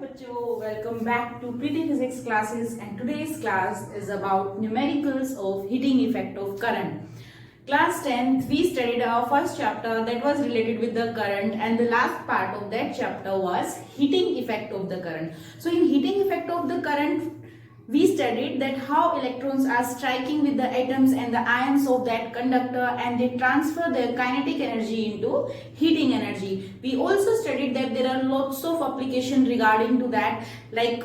बच्चों, welcome back to Pretty Physics classes, and today's class is about numericals of heating effect of current. Class 10th, we studied our first chapter that was related with the current, and the last part of that chapter was heating effect of the current. So in heating effect of the current, we studied that how electrons are striking with the atoms and the ions of that conductor, and they transfer their kinetic energy into heating energy. We also studied that there are lots of applications regarding to that, like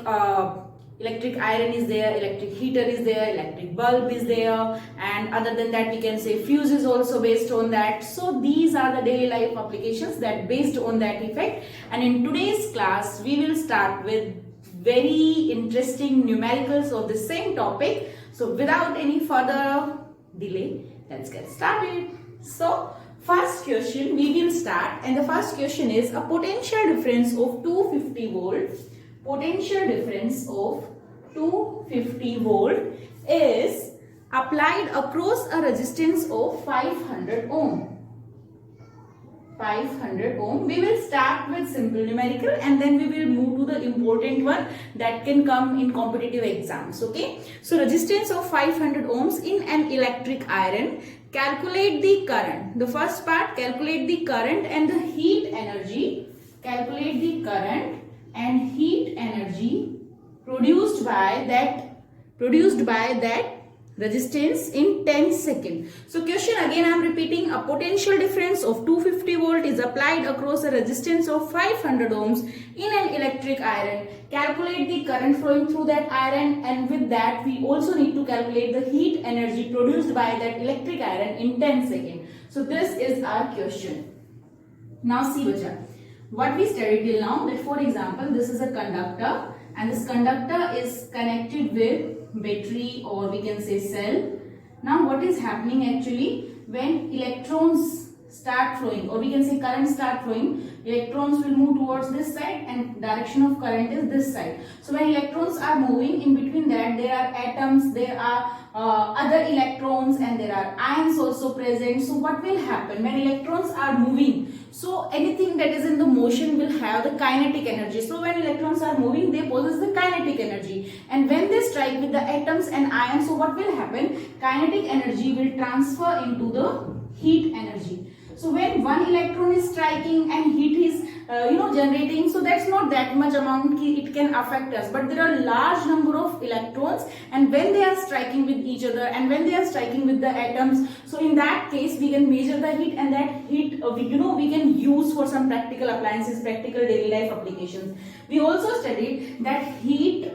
electric iron is there, electric heater is there, electric bulb is there, and other than that we can say fuse is also based on that. So these are the daily life applications that based on that effect. And in today's class we will start with very interesting numericals of the same topic. So without any further delay, let's get started. So first question we will start, and the first question is a potential difference of 250 volt. Potential difference of 250 volt is applied across a resistance of 500 ohm. 500 ohm. We will start with simple numerical and then we will move to the important one that can come in competitive exams. Okay. So resistance of 500 ohms in an electric iron. Calculate the current. The first part, calculate the current and the heat energy. Calculate the current and heat energy produced by that resistance in 10 seconds. So question again I am repeating, a potential difference of 250 volt is applied across a resistance of 500 ohms in an electric iron. Calculate the current flowing through that iron, and with that we also need to calculate the heat energy produced by that electric iron in 10 seconds. So this is our question. Now see bacha, what we studied till now, that for example this is a conductor and this conductor is connected with battery or we can say cell. Now what is happening actually, when electrons start flowing or we can say current start flowing, electrons will move towards this side and direction of current is this side. So when electrons are moving, in between that there are atoms, there are other electrons, and there are ions also present. So what will happen when electrons are moving? So anything that is in the motion will have the kinetic energy. So when electrons are moving, they possess the kinetic energy, and when they strike with the atoms and ions, so what will happen? Kinetic energy will transfer into the heat energy. So when one electron is striking and heat is generating, so that's not that much amount it can affect us, but there are large number of electrons, and when they are striking with each other and when they are striking with the atoms, so in that case we can measure the heat, and that heat we can use for some practical appliances, practical daily life applications. We also studied that heat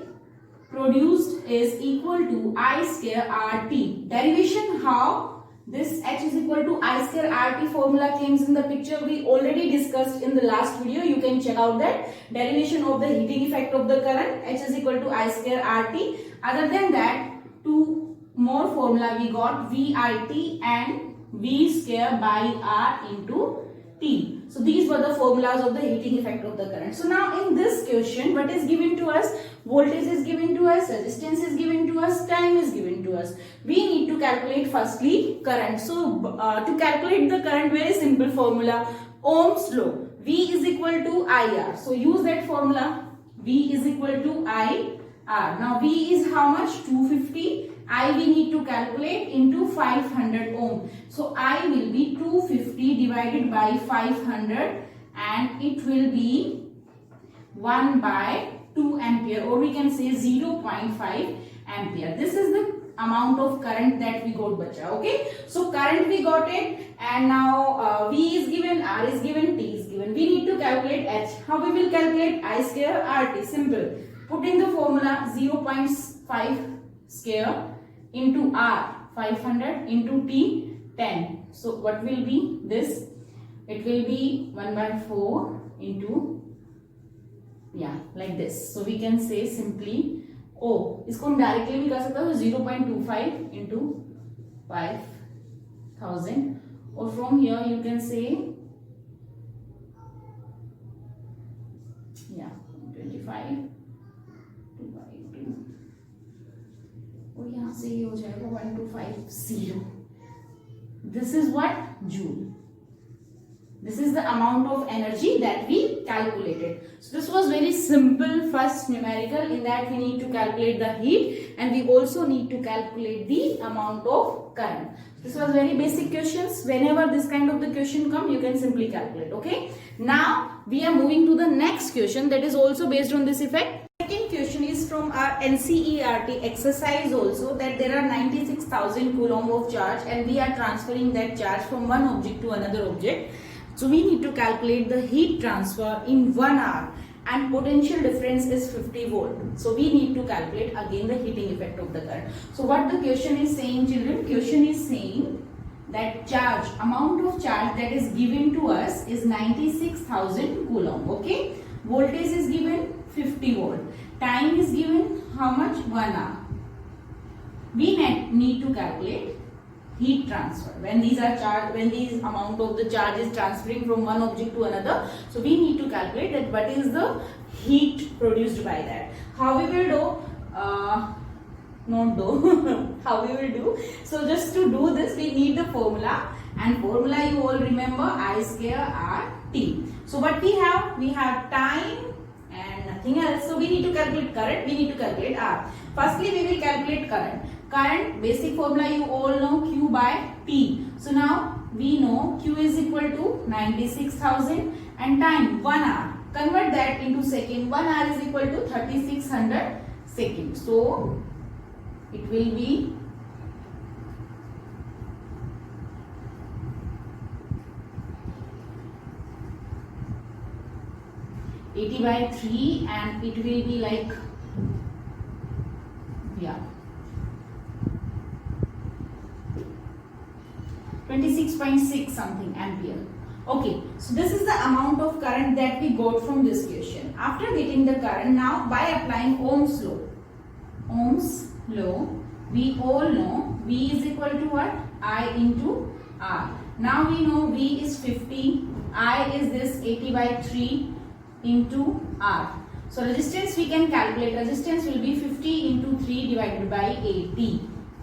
produced is equal to I square RT. Derivation how? This H is equal to I square RT formula came in the picture. We already discussed in the last video. You can check out that derivation of the heating effect of the current. H is equal to I square RT. Other than that, two more formula we got, VIT and V square by R into T. So these were the formulas of the heating effect of the current. So now in this question, what is given to us? Voltage is given to us, resistance is given to us, time is given to us. We need to calculate firstly current. So to calculate the current, very simple formula, Ohm's law. V is equal to IR. So use that formula. V is equal to IR. Now V is how much? 250. I we need to calculate into 500 ohm. So I will be 250 divided by 500, and it will be 1 by 2 ampere, or we can say 0.5 ampere. This is the amount of current that we got bacha. Okay, so current we got it, and now V is given, R is given, T is given. We need to calculate H. How we will calculate? I square RT. Simple. Put in the formula, 0.5 square into R 500 into T 10. So what will be this? It will be 1 by 4 into, yeah, like this. So we can say simply O. इसको हम directly भी कर सकते हैं, 0.25 into 5000, or from here you can say, yeah, 25 और यहाँ से ये हो जाएगा 1250. This is what? Joule. This is the amount of energy that we calculated. So this was very simple first numerical. In that we need to calculate the heat and we also need to calculate the amount of current. This was very basic questions. Whenever this kind of the question come, you can simply calculate. Okay. Now we are moving to the next question that is also based on this effect. Second question is from our NCERT exercise also, that there are 96,000 coulomb of charge and we are transferring that charge from one object to another object. So we need to calculate the heat transfer in 1 hour and potential difference is 50 volt. So we need to calculate again the heating effect of the current. So what the question is saying, children? Question is saying that charge, amount of charge that is given to us is 96,000 coulomb. Okay. Voltage is given 50 volt. Time is given how much? 1 hour. We need to calculate heat transfer when these are charged, when these amount of the charge is transferring from one object to another. So we need to calculate that what is the heat produced by that. How we will do? Not do. How we will do? So just to do this, we need the formula, and formula you all remember, I square R T. So what we have? We have time and nothing else. So we need to calculate current. We need to calculate R. Firstly, we will calculate current. Current basic formula you all know, Q by T. So now we know Q is equal to 96,000 and time 1 hour. Convert that into second. 1 hour is equal to 3600 seconds. So it will be 80 by 3 and it will be like, yeah, 26.6 something ampere. Okay, so this is the amount of current that we got from this question. After getting the current, now by applying Ohm's law, we all know V is equal to what? I into R. Now we know V is 50, I is this 80 by 3 into R. So resistance we can calculate. Resistance will be 50 into 3 divided by 80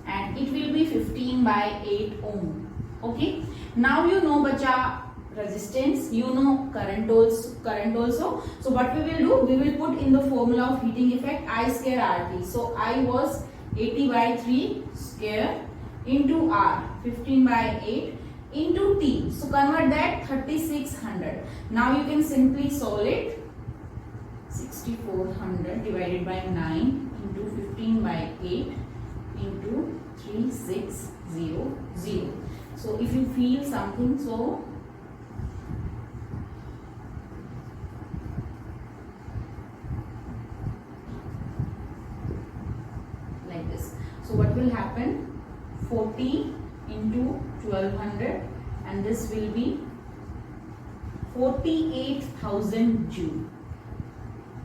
and it will be 15 by 8 ohm. Okay. Now you know bacha resistance, you know current also. So what we will do? We will put in the formula of heating effect I square RT. So I was 80 by 3 square into R, 15 by 8 into T. So convert that 3600. Now you can simply solve it. 6400 divided by 9 into 15 by 8 into 3600. So if you feel something, so like this. So what will happen? 40 into 1200 and this will be 48,000 joule.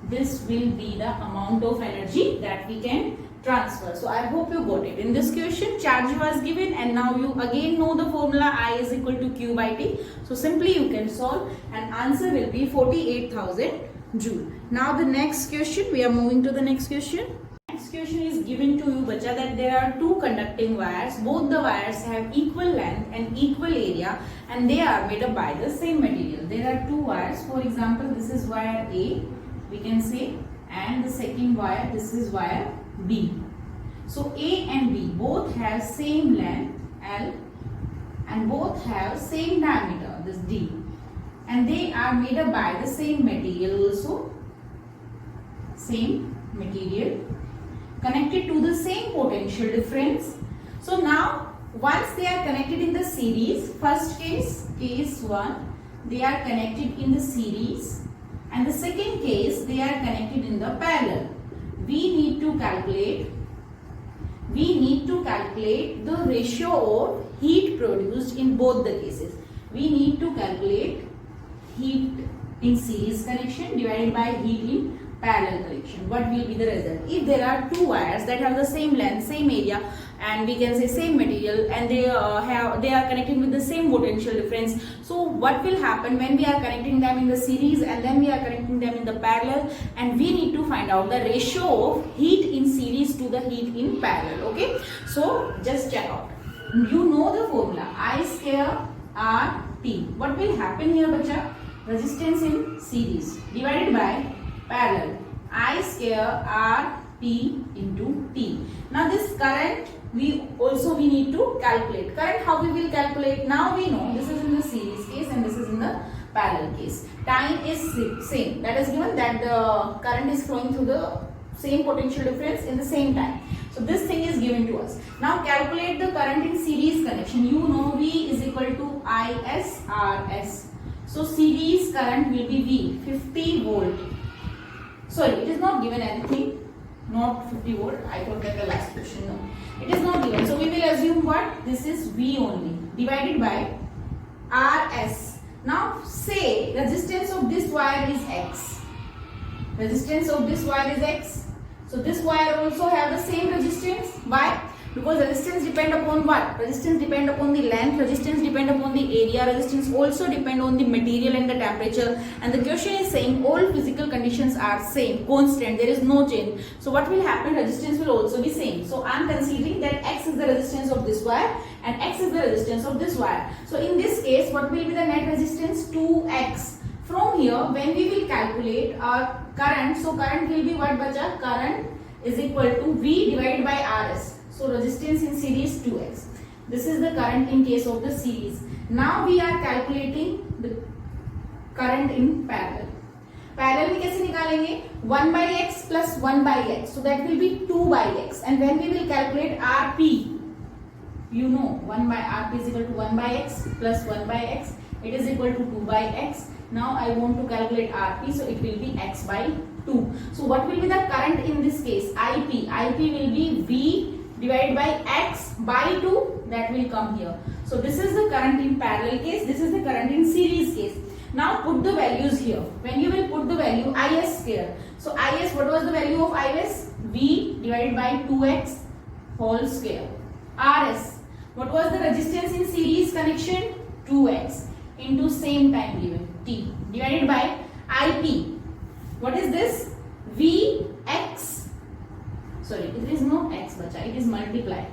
This will be the amount of energy that we can transfer. So I hope you got it. In this question, charge was given and now you again know the formula I is equal to Q by T. So simply you can solve and answer will be 48,000 joule. Now the next question, we are moving to the next question. Next question is given to you bacha that there are two conducting wires. Both the wires have equal length and equal area and they are made up by the same material. There are two wires. For example, this is wire A, we can say, and the second wire, this is wire B. So A and B both have same length L and both have same diameter, this D, and they are made up by the same material also, same material, connected to the same potential difference. So now once they are connected in the series, first case 1, they are connected in the series, and the second case they are connected in the parallel. We need to calculate the ratio of heat produced in both the cases. We need to calculate heat in series connection divided by heat in parallel connection. What will be the result? If there are two wires that have the same length, same area, and we can say same material, and they are connected with the same potential difference. So what will happen when we are connecting them in the series and then we are connecting them in the parallel, and we need to find out the ratio of heat in series to the heat in parallel. Okay, so just check out. You know the formula I square RT. What will happen here, bacha? Resistance in series divided by parallel, I square RT into T. Now this current we need to calculate. Current, how we will calculate? Now we know this is in the series case and this is in the parallel case. Time is same. That is given that the current is flowing through the same potential difference in the same time. So this thing is given to us. Now calculate the current in series connection. You know V is equal to ISRS. So series current will be V, 50 volt. Sorry, it is not given anything. Not 50 volt. I thought that the last question. No, it is not given. So we will assume what? This is V only divided by RS. Now say resistance of this wire is X. Resistance of this wire is X. So this wire also have the same resistance. Why? Because resistance depend upon what? Resistance depend upon the length, resistance depend upon the area, resistance also depend on the material and the temperature. And the question is saying all physical conditions are same, constant, there is no change. So what will happen? Resistance will also be same. So I am considering that X is the resistance of this wire and X is the resistance of this wire. So in this case, what will be the net resistance? 2X. From here, when we will calculate our current, so current will be what, bacha? Current is equal to V divided by RS. So resistance in series 2X. This is the current in case of the series. Now we are calculating the current in parallel. Parallel में कैसे निकालेंगे? 1 by x plus 1 by x. So that will be 2 by x. And when we will calculate RP, you know 1 by RP is equal to 1 by x plus 1 by x. It is equal to 2 by x. Now I want to calculate RP, so it will be x by 2. So what will be the current in this case? IP. IP will be V divided by x by 2. That will come here. So this is the current in parallel case. This is the current in series case. Now put the values here. When you will put the value Is square. So Is, what was the value of Is? V divided by 2x whole square. Rs, what was the resistance in series connection? 2x into same time given T divided by IP. What is this? Vx. Sorry, it is no x, bacha. It is multiply.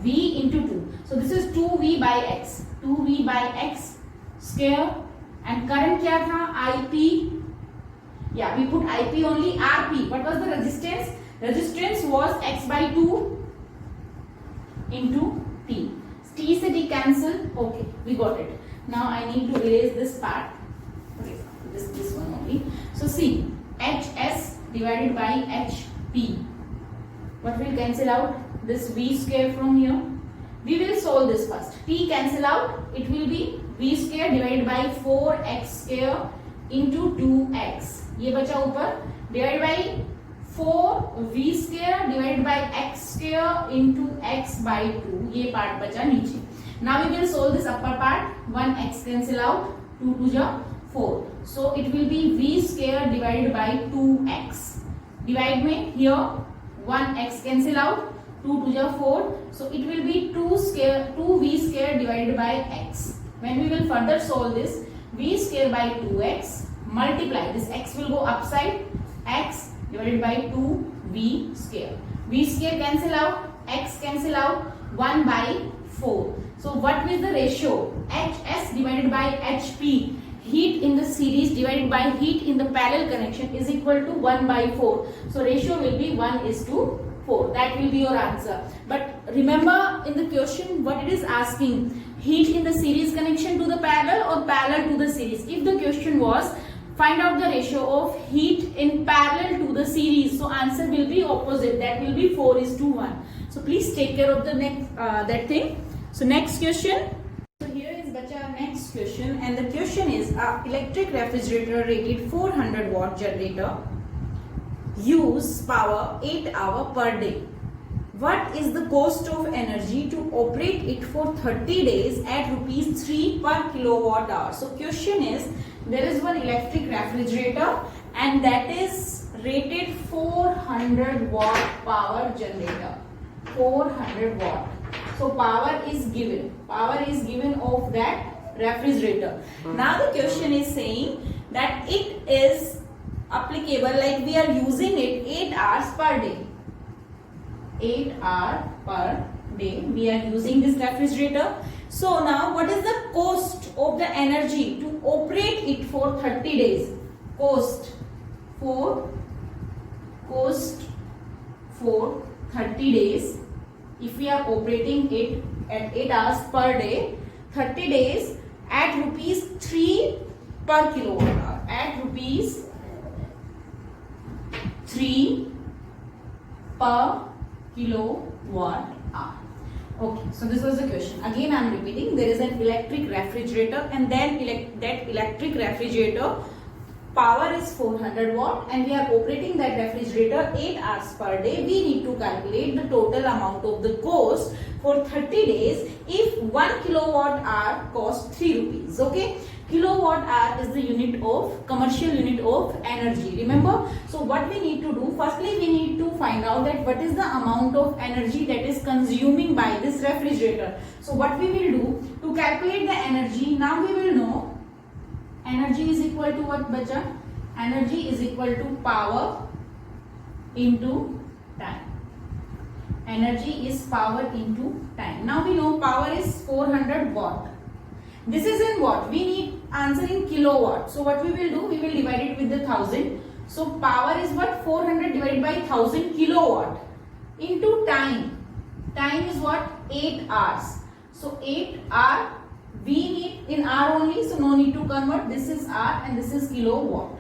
V into 2. So this is 2V by x. 2V by x square. And current क्या था? IP. Yeah, we put IP only. RP. What was the resistance? Resistance was x by 2 into T. T से T cancel. Okay, we got it. Now I need to erase this part. Okay, this one only. So see, HS divided by HP. What will cancel out? This V square from here. We will solve this first. T cancel out. It will be V square divided by 4x square into 2x. ये बचा ऊपर divided by 4v square divided by x square into x by 2. ये part बचा नीचे. Now we will solve this upper part. 1x cancel out. 2 to the 4. So it will be v square divided by 2x. Divide में here 1x cancel out. 2 to the 4. So it will be 2v square divided by x. When we will further solve this, v square by 2x multiply. This x will go upside. X divided by 2v square. V square cancel out. X cancel out. 1 by 4. So what is the ratio? HS divided by HP. Heat in the series divided by heat in the parallel connection is equal to 1 by 4. So ratio will be 1:4. That will be your answer. But remember in the question what it is asking, heat in the series connection to the parallel or parallel to the series. If the question was find out the ratio of heat in parallel to the series, so answer will be opposite. That will be 4:1. So please take care of the next that thing. So next question. So here is bacha next question, and the question is electric refrigerator rated 400 watt generator use power 8 hours per day. What is the cost of energy to operate it for 30 days at rupees 3 per kilowatt hour? So question is, there is one electric refrigerator and that is rated 400 watt power generator. 400 watt. So power is given of that refrigerator. Now the question is saying that it is applicable, like we are using it 8 hours per day. 8 hours per day we are using this refrigerator. So now what is the cost of the energy to operate it for 30 days? Cost for 30 days. If we are operating it at 8 hours per day, 30 days at rupees 3 per kilowatt hour. At rupees 3 per kilowatt hour. Okay, so this was the question. Again I am repeating, there is an electric refrigerator, and then that electric refrigerator power is 400 watt, and we are operating that refrigerator 8 hours per day. We need to calculate the total amount of the cost for 30 days if 1 kilowatt hour costs 3 rupees. Okay, kilowatt hour is the unit of commercial unit of energy, remember. So what we need to do, firstly we need to find out that what is the amount of energy that is consuming by this refrigerator. So what we will do to calculate the energy, now we will know energy is equal to what, bacha? Energy is equal to power into time. Energy is power into time. Now we know power is 400 watt. This is in watt. We need answer in kilowatt. So what we will do, we will divide it with the 1000. So power is what? 400 divided by 1000 kilowatt into time. Time is what? 8 hours. So 8 hour we need in hour only, so no need to convert. This is hour and this is kilowatt.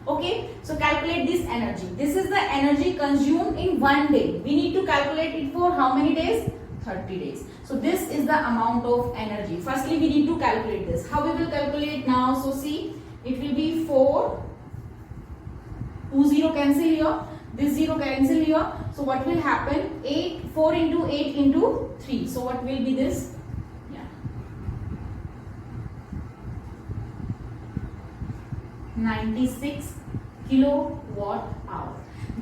Okay, so calculate this energy. This is the energy consumed in 1 day. We need to calculate it for how many days? 30 days. So this is the amount of energy. Firstly we need to calculate this. How we will calculate now? So see, it will be 4, 2 0 cancel here, this 0 cancel here. So what will happen? 4 into 8 into 3. So what will be this? 96 kilowatt hour.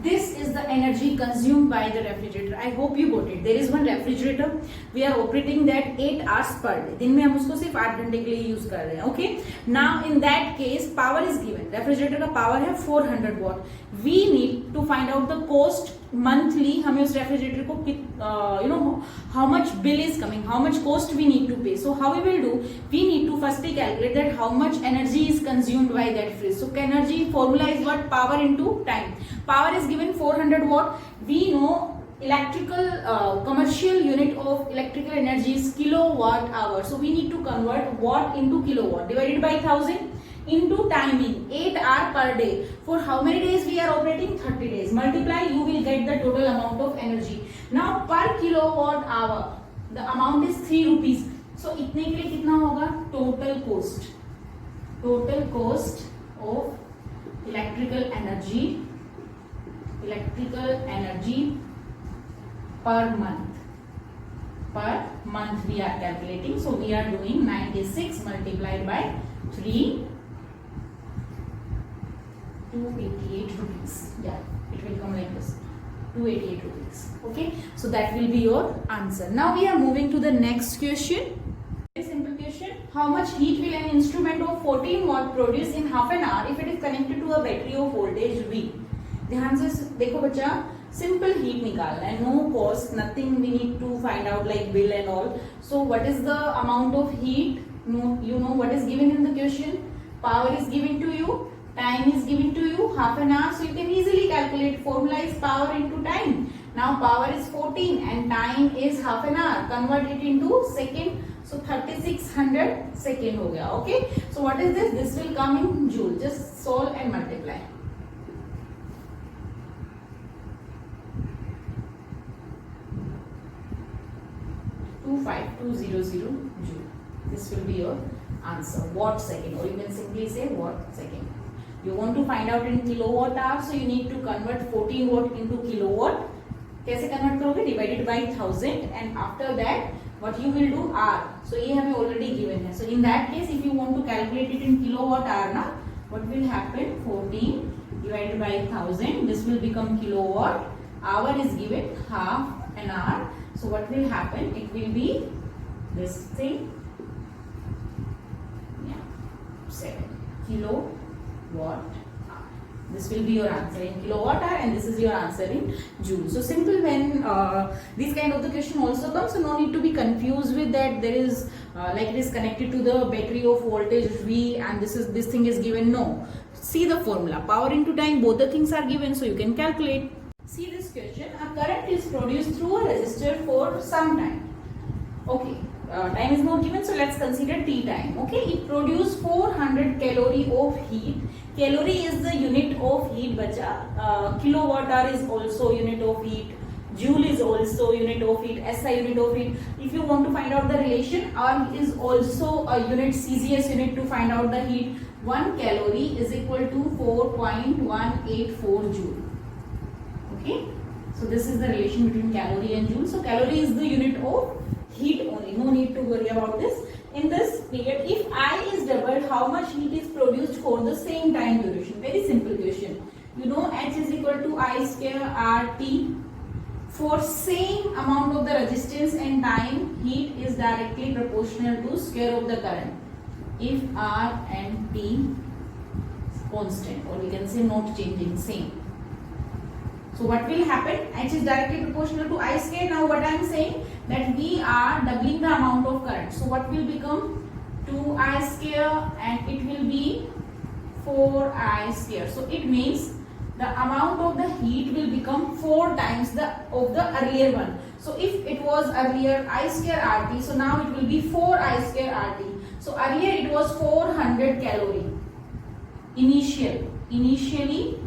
This is the energy consumed by the refrigerator. I hope you got it. There is one refrigerator. We are operating that 8 hours per day. दिन में हम उसको सिर्फ 8 घंटे के लिए use कर रहे हैं. Okay. Now in that case, power is given. Refrigerator का power है 400 watt. We need to find out the cost monthly. हमें उस refrigerator को how much bill is coming, how much cost we need to pay. So how we will do? We need to firstly calculate that how much energy is consumed by that fridge. So energy formula is what? Power into time. Power is given 400 watt. We know electrical commercial unit of electrical energy is kilowatt hour. So we need to convert watt into kilowatt divided by 1000 into timing 8 hour per day. For how many days we are operating? 30 days. Multiply, you will get the total amount of energy. Now per kilowatt hour the amount is 3 rupees. So इतने के लिए कितना होगा? Total cost. Total cost of electrical energy per month. Per month we are calculating. So we are doing 96 multiplied by 3, 288 rupees. Yeah, it will come like this. 288 rupees. Okay, so that will be your answer. Now we are moving to the next question. Very simple question. How much heat will an instrument of 14 watt produce in half an hour if it is connected to a battery of voltage V? ध्यान से देखो बच्चा, simple heat निकालना है, no cost, nothing we need to find out like bill and all. So what is the amount of heat? No, you know what is given in the question. Power is given to you, time is given to you, half an hour. So you can easily calculate. Formula is power into time. Now power is 14 and time is half an hour. Convert it into second. So 3600 second हो गया. Okay. So what is this? This will come in joule. Just solve and multiply. 25200 joule. This will be your answer. Watt second, or you can simply say watt second. You want to find out in kilowatt hour, so you need to convert 14 watt into kilowatt. कैसे convert करोगे? Divided by 1000, and after that what you will do hour. So ये हमें already given है. So in that case, if you want to calculate it in kilowatt hour ना, what will happen? 14 divided by 1000. This will become kilowatt. Hour is given half an hour. So what will happen? It will be this thing. Yeah, 7 kilowatt hour. This will be your answer in kilowatt hour, and this is your answer in joule. So simple when this kind of the question also comes. So no need to be confused with that. There is like it is connected to the battery of voltage V and this thing is given. No. See the formula. Power into time, both the things are given, so you can calculate. See this question. A current is produced through a resistor for some time. Okay. Time is not given, so let's consider T time. Okay, it produces 400 calorie of heat. Calorie is the unit of heat, bacha. Kilowatt hour is also unit of heat. Joule is also unit of heat. SI unit of heat. If you want to find out the relation, R is also a unit, CGS unit to find out the heat. 1 calorie is equal to 4.184 joule. Okay, so this is the relation between calorie and joule. So calorie is the unit of heat only, no need to worry about this. In this period, if I is doubled, how much heat is produced for the same time duration? Very simple question. You know H is equal to I square RT. For same amount of the resistance and time, heat is directly proportional to square of the current. If R and T is constant, or we can say not changing, same. So what will happen? H is directly proportional to I square. Now what I am saying, that we are doubling the amount of current. So what will become 2I square and it will be 4I square. So it means the amount of the heat will become 4 times of the earlier one. So if it was earlier I square RT, so now it will be 4I square RT. So earlier it was 400 calorie. Initially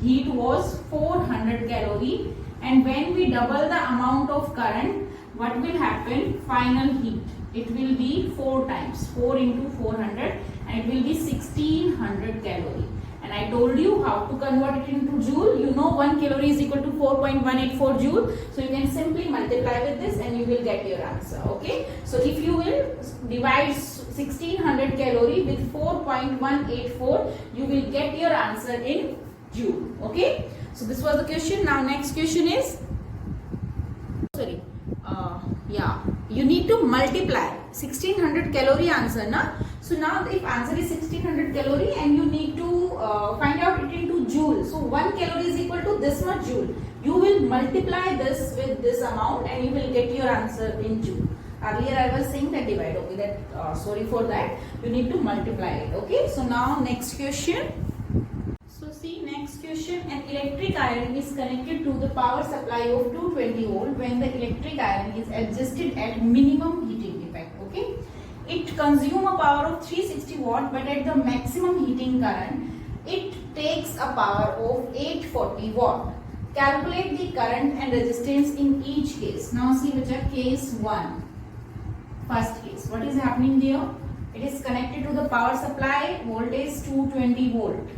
heat was 400 calorie, and when we double the amount of current, what will happen? Final heat, it will be 4 times, 4 into 400, and it will be 1600 calorie. And I told you how to convert it into joule. You know 1 calorie is equal to 4.184 joule. So you can simply multiply with this and you will get your answer. Okay. So if you will divide 1600 calorie with 4.184, you will get your answer in joule. Okay. So this was the question. Now next question is, you need to multiply 1600 calorie answer, na? So now if answer is 1600 calorie and you need to find out it into joule. So 1 calorie is equal to this much joule. You will multiply this with this amount and you will get your answer in joule. Earlier I was saying that divide. Okay, that sorry for that. You need to multiply it. Okay. So now next question. So see next question, an electric iron is connected to the power supply of 220 volt when the electric iron is adjusted at minimum heating effect. Okay, it consumes a power of 360 watt, but at the maximum heating current it takes a power of 840 watt. Calculate the current and resistance in each case. Now see which are case 1. First case, what is happening there? It is connected to the power supply, voltage 220 volt.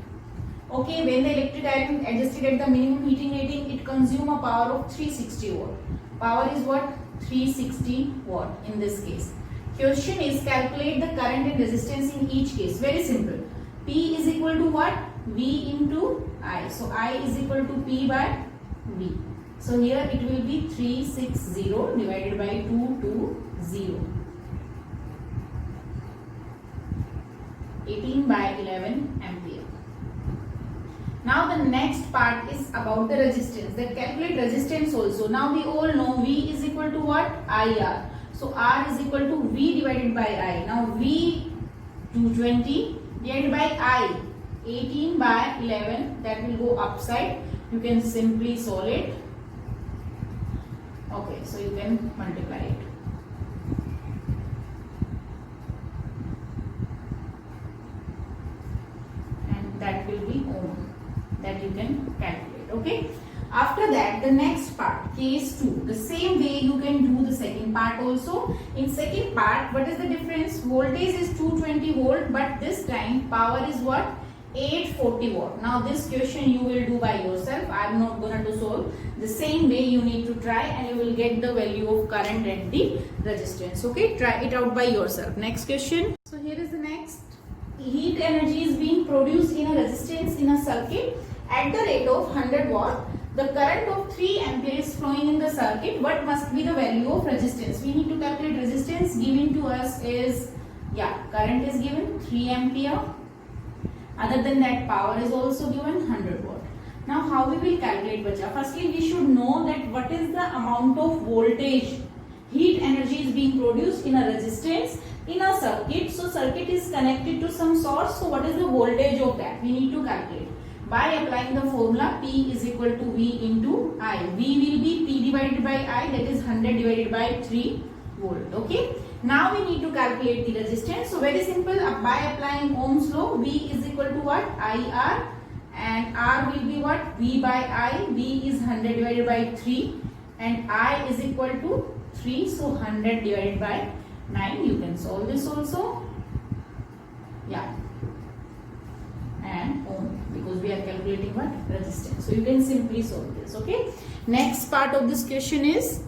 Okay, when the electric iron adjusted at the minimum heating rating, it consumes a power of 360 watt. Power is what? 360 watt in this case. Question is, calculate the current and resistance in each case. Very simple. P is equal to what? V into I. So I is equal to P by V. So here it will be 360 divided by 220. 18 by 11 ampere. Now the next part is about the resistance. That calculate resistance also. Now we all know V is equal to what? IR. So R is equal to V divided by I. Now V 220 divided by I 18 by 11. That will go upside. You can simply solve it. Okay, so you can multiply it. And that will be ohm. That you can calculate. Okay. After that, the next part, case 2. The same way you can do the second part also. In second part, what is the difference? Voltage is 220 volt, but this time power is what? 840 watt. Now this question you will do by yourself. I am not going to solve. The same way you need to try and you will get the value of current and the resistance. Okay. Try it out by yourself. Next question. So here is the next. Heat energy is being produced in a resistance in a circuit at the rate of 100 watt. The current of 3 ampere is flowing in the circuit. What must be the value of resistance? We need to calculate resistance. Given to us is, current is given 3 ampere. Other than that, power is also given 100 watt. Now how we will calculate, bacha? Firstly, we should know that what is the amount of voltage heat energy is being produced in a resistance. in a circuit. So circuit is connected to some source. So what is the voltage of that? We need to calculate by applying the formula P is equal to V into I. V will be P divided by I, that is 100 divided by 3 volt. Okay. Now we need to calculate the resistance. So very simple, by applying Ohm's law, V is equal to what? IR, and R will be what? V by I. V is 100 divided by 3 and I is equal to 3. So 100 divided by 9. You can solve this also. Yeah. And ohm, because we are calculating what? Resistance. So you can simply solve this. Okay. Next part of this question is,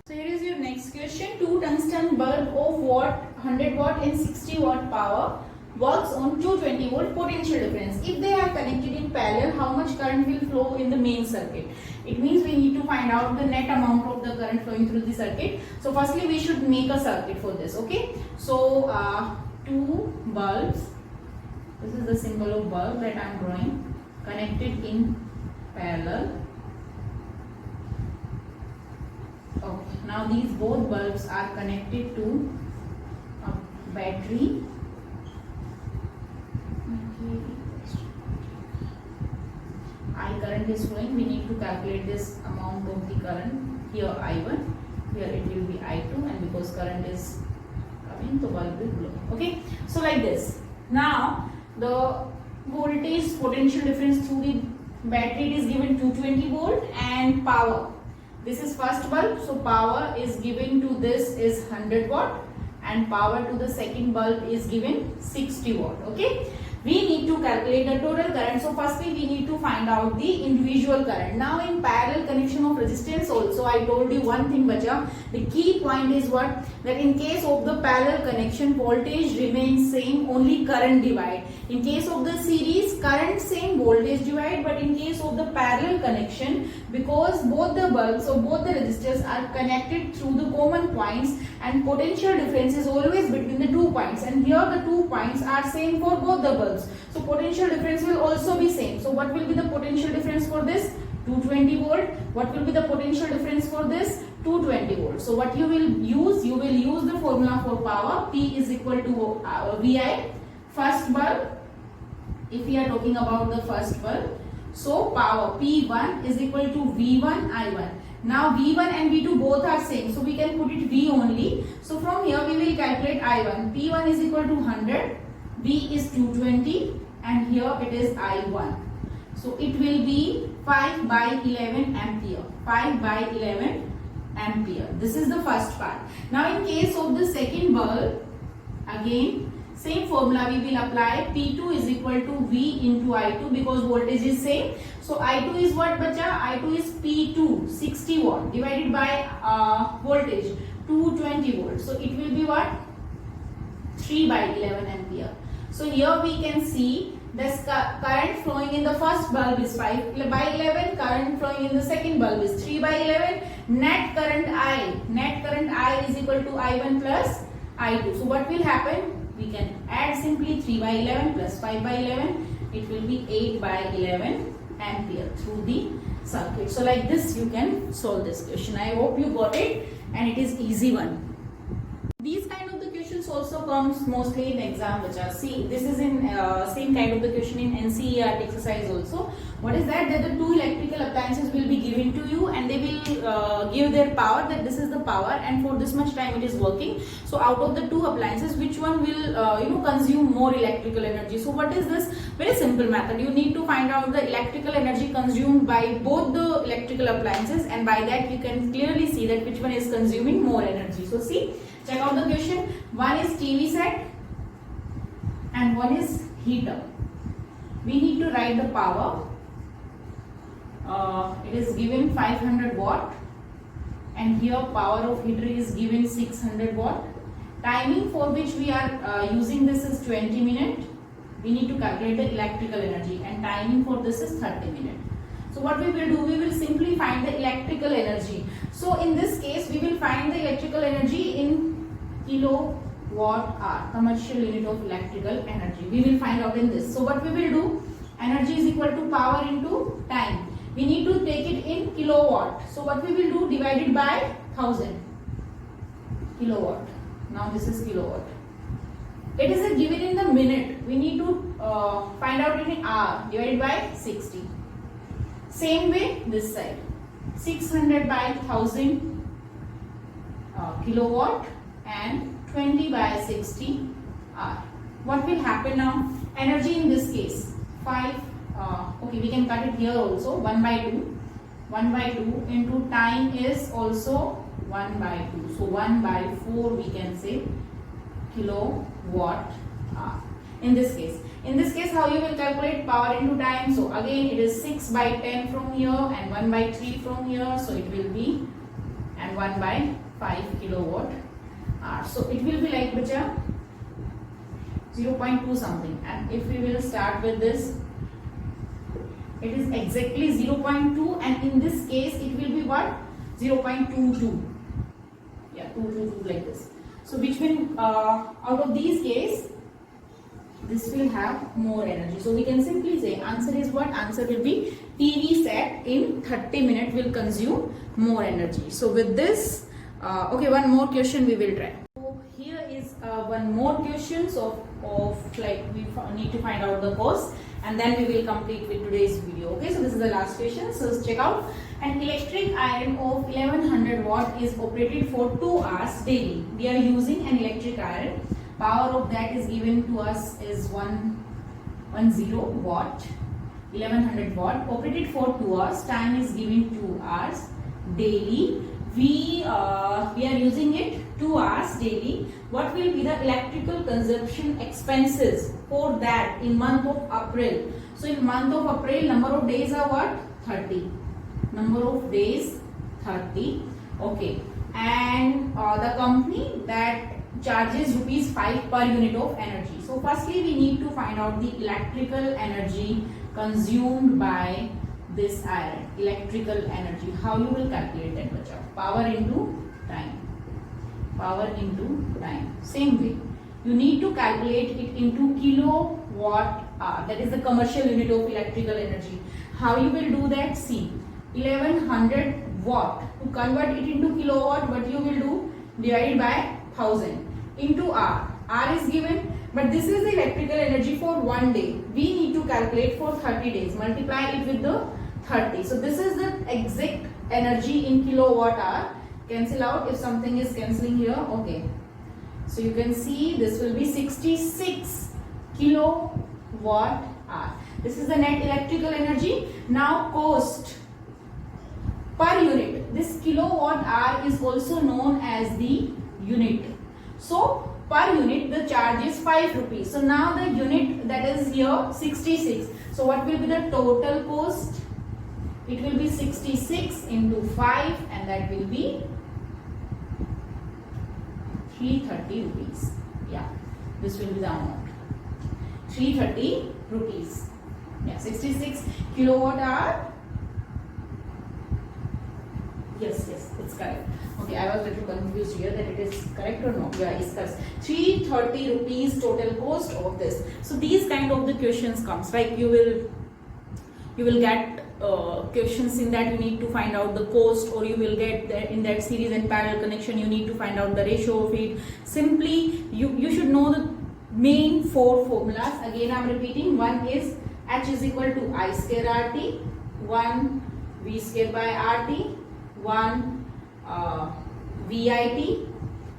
so here is your next question. 2 tungsten bulb of 100 watt and 60 watt power works on 220 volt potential difference. If they are connected in parallel, how much current will flow in the main circuit? It means we need to find out the net amount of the current flowing through the circuit. So firstly we should make a circuit for this. Okay. So 2 bulbs. This is the symbol of bulb that I am drawing, connected in parallel. Okay. Now these both bulbs are connected to a battery. I current is flowing. We need to calculate this amount of the current. Here I1, here it will be I2, and because current is coming, the bulb will glow. Okay. So like this. Now the voltage potential difference through the battery is given 220 volt, and power, this is first bulb, so power is given to this is 100 watt and power to the second bulb is given 60 watt. Okay. We need to calculate the total current. So firstly we need to find out the individual current. Now in parallel connection of resistance also, I told you one thing bacha. The key point is what? That in case of the parallel connection, voltage remains same, only current divide. In case of the series, current same, voltage divide. But in case of the parallel connection, because both the bulbs or both the resistors are connected through the common points, and potential difference is always between the 2 points, and here the 2 points are same for both the bulbs. So potential difference will also be same. So what will be the potential difference for this? 220 volt. What will be the potential difference for this? 220 volt. So what you will use? You will use the formula for power. P is equal to VI. First bulb, if we are talking about the first bulb, so power P1 is equal to V1 I1. Now V1 and V2 both are same, so we can put it V only. So from here we will calculate I1. P1 is equal to 100, V is 220, and here it is I1. So it will be 5 by 11 ampere. 5 by 11 ampere. This is the first part. Now in case of the second bulb, again same formula we will apply. P2 is equal to V into I2 because voltage is same. So I2 is what bacha? I2 is P2 60 watt divided by voltage 220 volts. So it will be what? 3 by 11 ampere. So here we can see the current flowing in the first bulb is 5 by 11, current flowing in the second bulb is 3 by 11. Net current I is equal to I1 plus I2. So what will happen? We can add simply 3 by 11 plus 5 by 11. It will be 8 by 11 ampere through the circuit. So like this you can solve this question. I hope you got it, and it is easy one. These kind of the questions also comes mostly in exam. See, this is in same kind of the question in NCERT exercise also. What is that? That the 2 electrical appliances will be given to you, and they will give their power, that this is the power, and for this much time it is working. So out of the 2 appliances, which one will consume more electrical energy? So what is this? Very simple method. You need to find out the electrical energy consumed by both the electrical appliances, and by that you can clearly see that which one is consuming more energy. So see, check out the question. One is TV set and one is heater. We need to write the power. It is given 500 watt, and here power of heater is given 600 watt. Timing for which we are using this is 20 minutes. We need to calculate the electrical energy, and timing for this is 30 minutes. So what we will do, we will simply find the electrical energy. So in this case, we will find the electrical energy in kilowatt hour, commercial unit of electrical energy. We will find out in this. So what we will do, energy is equal to power into time. We need to take it in kilowatt. So what we will do, divided by 1000 kilowatt. Now this is kilowatt. It is given in the minute. We need to find out it in hour divided by 60. Same way this side. 600 by 1000 kilowatt and 20 by 60 hour. What will happen now? Energy in this case 5. Okay, we can cut it here also. 1 by 2. 1 by 2 into time is also 1 by 2. So 1 by 4 we can say kilowatt hour. In this case, how you will calculate power into time? So again, it is 6 by 10 from here and 1 by 3 from here. So it will be and 1 by 5 kilowatt hour. So it will be like bacha 0.2 something. And if we will start with this, it is exactly 0.2, and in this case it will be what? 0.22. Yeah, 222 like this. So which will out of these case, this will have more energy. So we can simply say answer is what? Answer will be PV set in 30 minutes will consume more energy. So with this, okay, one more question we will try. So here is one more question of like we need to find out the cost, and then we will complete with today's video. Okay, so this is the last question. So check out. An electric iron of 1100 watt is operated for 2 hours daily. We are using an electric iron. Power of that is given to us is 110 watt, 1100 watt, operated for 2 hours. Time is given 2 hours daily. We are using it 2 hours daily. What will be the electrical consumption expenses for that in month of April? So in month of April, number of days are what? 30. Number of days 30. Okay, and the company that charges rupees 5 per unit of energy. So firstly we need to find out the electrical energy consumed by this iron. Electrical energy, how you will calculate that much? Power into time. Power into time. Same way, you need to calculate it into kilowatt hour. That is the commercial unit of electrical energy. How you will do that? See, 1100 watt. To convert it into kilowatt, what you will do? Divide by 1000 into hour. Hour is given, but this is the electrical energy for 1 day. We need to calculate for 30 days. Multiply it with the 30. So this is the exact energy in kilowatt hour. Cancel out if something is cancelling here. Okay. So you can see this will be 66 kilowatt hour. This is the net electrical energy. Now cost per unit. This kilowatt hour is also known as the unit. So per unit the charge is 5 rupees. So now the unit that is here 66. So what will be the total cost? It will be 66 into 5, and that will be 330 rupees. Yeah, this will be the amount. 330 rupees. Yeah, 66 kilowatt hour. Yes, it's correct. Okay, I was a little confused here that it is correct or not. Yeah, it's correct. 330 rupees total cost of this. So these kind of the questions comes, like you will get questions in that you need to find out the cost, or you will get that in that series and parallel connection you need to find out the ratio of it. Simply you should know the main 4 formulas. Again I am repeating. One is H is equal to I square RT, 1 V square by RT, 1 VIT,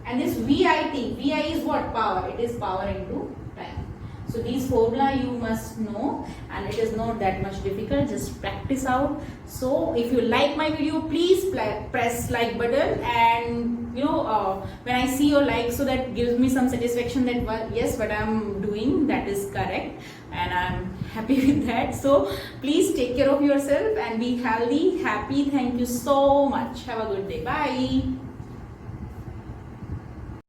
and this VIT, VI is what? Power. It is power into time. So these formula you must know, and it is not that much difficult. Just practice out. So if you like my video, please press like button, and when I see your like, so that gives me some satisfaction that yes, what I am doing that is correct, and I am happy with that. So please take care of yourself and be healthy, happy. Thank you so much. Have a good day. Bye.